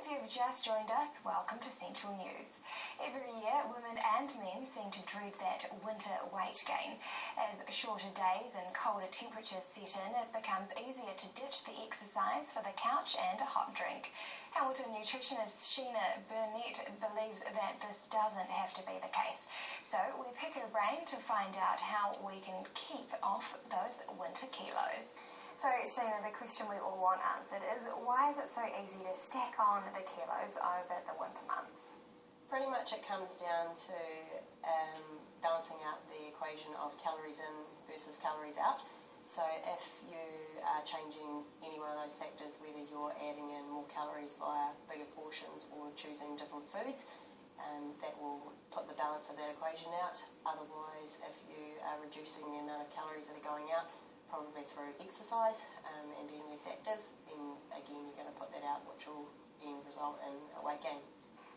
you've just joined us, welcome to Central News. Every year, women and men seem to dread that winter weight gain. As shorter days and colder temperatures set in, it becomes easier to ditch the exercise for the couch and a hot drink. Hamilton nutritionist Sheena Burnett believes that this doesn't have to be the case. So we pick her brain to find out how we can keep off those winter kilos. So, Sheena, the question we all want answered is, why is it so easy to stack on the kilos over the winter months? Pretty much it comes down to balancing out the equation of calories in versus calories out. So if you are changing any one of those factors, whether you're adding in more calories via bigger portions or choosing different foods, that will put the balance of that equation out. Otherwise, if you are reducing the amount of calories that are going out, probably through exercise and being less active, then again you're going to put that out, which will then result in a weight gain.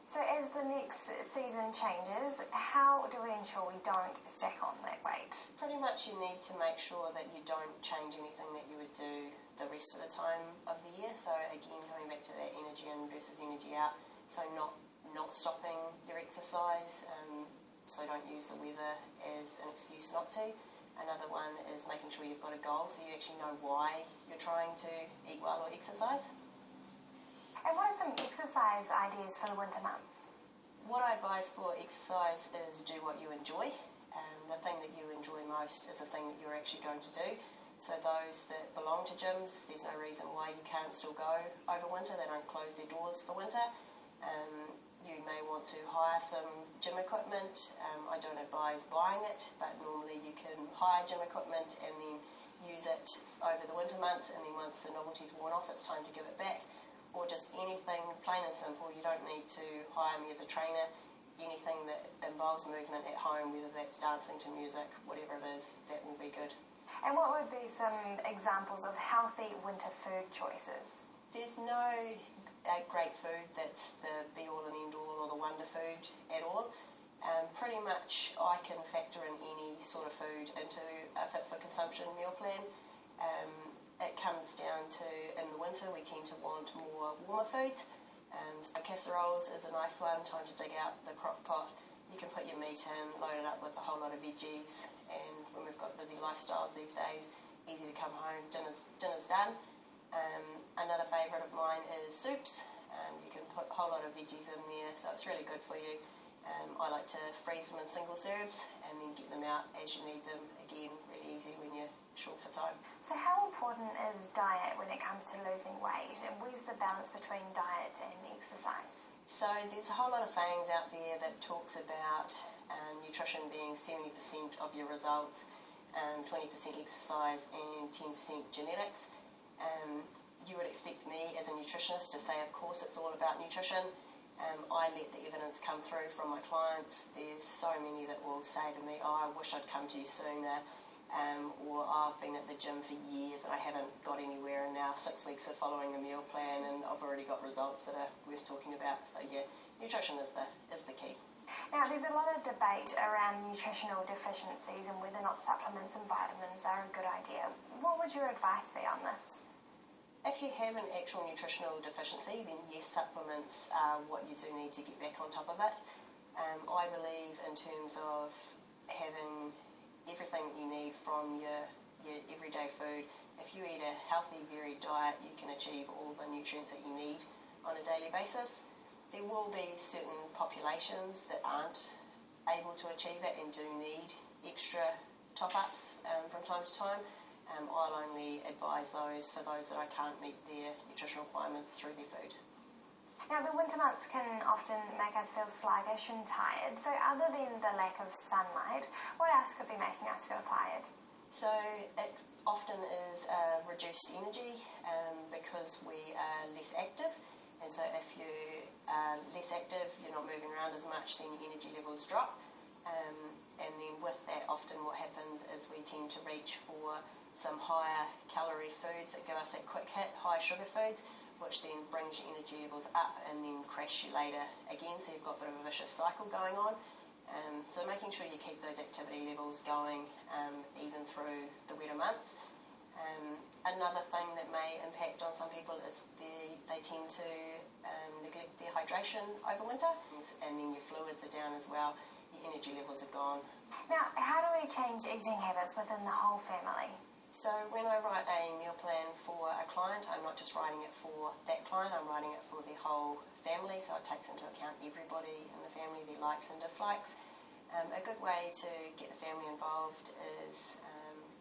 So as the next season changes, how do we ensure we don't stack on that weight? Pretty much you need to make sure that you don't change anything that you would do the rest of the time of the year. So again, coming back to that energy in versus energy out, so not stopping your exercise, so don't use the weather as an excuse not to. Another one is making sure you've got a goal, so you actually know why you're trying to eat well or exercise. And what are some exercise ideas for the winter months? What I advise for exercise is do what you enjoy. The thing that you enjoy most is the thing that you're actually going to do. So those that belong to gyms, there's no reason why you can't still go over winter. They don't close their doors for winter. You may want to hire some gym equipment. I don't advise buying it, but normally you can hire gym equipment and then use it over the winter months, and then once the novelty's worn off, it's time to give it back. Or just anything plain and simple. You don't need to hire me as a trainer. Anything that involves movement at home, whether that's dancing to music, whatever it is, that will be good. And what would be some examples of healthy winter food choices? There's no great food that's the be-all and end-all or the wonder food at all. Pretty much I can factor in any sort of food into a fit-for-consumption meal plan. It comes down to, in the winter, we tend to want more warmer foods. So casseroles is a nice one, time to dig out the crock pot. You can put your meat in, load it up with a whole lot of veggies, and when we've got busy lifestyles these days, easy to come home, dinner's done. Another favourite of mine is soups. You can put a whole lot of veggies in there, so it's really good for you. I like to freeze them in single serves and then get them out as you need them. Again, really easy when you're short for time. So how important is diet when it comes to losing weight, and where's the balance between diet and exercise? So there's a whole lot of sayings out there that talks about nutrition being 70% of your results, 20% exercise and 10% genetics. You would expect me as a nutritionist to say, of course, it's all about nutrition. I let the evidence come through from my clients. There's so many that will say to me, I wish I'd come to you sooner, or I've been at the gym for years and I haven't got anywhere, and now 6 weeks of following a meal plan and I've already got results that are worth talking about. So yeah, nutrition is the key. Now, there's a lot of debate around nutritional deficiencies and whether or not supplements and vitamins are a good idea. What would your advice be on this? If you have an actual nutritional deficiency, then yes, supplements are what you do need to get back on top of it. I believe in terms of having everything that you need from your everyday food. If you eat a healthy, varied diet, you can achieve all the nutrients that you need on a daily basis. There will be certain populations that aren't able to achieve it and do need extra top-ups from time to time. I'll only advise those for those that I can't meet their nutritional requirements through their food. Now, the winter months can often make us feel sluggish and tired. So other than the lack of sunlight, what else could be making us feel tired? So it often is reduced energy because we are less active. And so if you are less active, you're not moving around as much, then your energy levels drop. And then with that, often what happens is we tend to reach for some higher calorie foods that give us that quick hit, high sugar foods, which then brings your energy levels up and then crash you later again. So you've got a bit of a vicious cycle going on. So making sure you keep those activity levels going even through the wetter months. Another thing that may impact on some people is they tend to neglect your hydration over winter, and then your fluids are down as well, your energy levels are gone. Now, how do we change eating habits within the whole family? So when I write a meal plan for a client, I'm not just writing it for that client, I'm writing it for the whole family, so it takes into account everybody in the family, their likes and dislikes. A good way to get the family involved is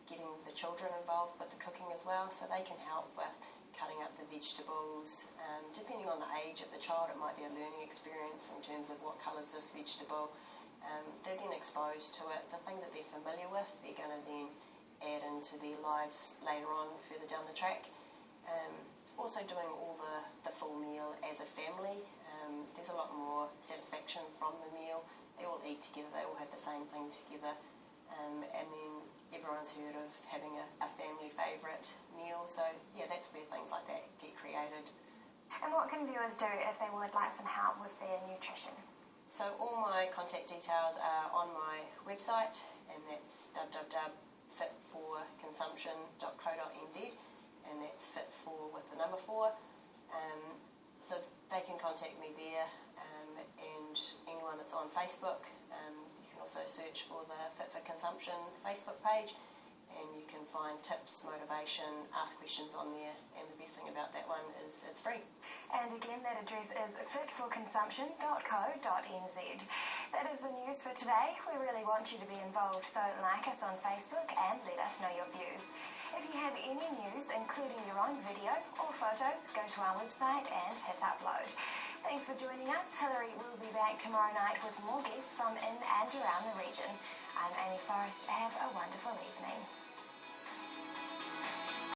getting the children involved with the cooking as well, so they can help with cutting up the vegetables. Depending on the age of the child, it might be a learning experience in terms of what colour's this vegetable. They're then exposed to it. The things that they're familiar with, they're going to then add into their lives later on, further down the track. Also doing all the full meal as a family. There's a lot more satisfaction from the meal. They all eat together, they all have the same thing together. And then everyone's heard of having a family favourite meal. So yeah, that's where things like that get created. And what can viewers do if they would like some help with their nutrition? So all my contact details are on my website, and that's www.fitforconsumption.co.nz, and that's fit for with the number 4. So they can contact me there, and anyone that's on Facebook, you can also search for the Fit for Consumption Facebook page, and you can find tips, motivation, ask questions on there, and the best thing about that one is it's free. And again, that address is fitforconsumption.co.nz. That is the news for today. We really want you to be involved, so like us on Facebook and let us know your views. If you have any news, including your own video or photos, go to our website and hit upload. Thanks for joining us. Hilary will be back tomorrow night with more guests from in and around the region. I'm Amy Forrest. Have a wonderful evening.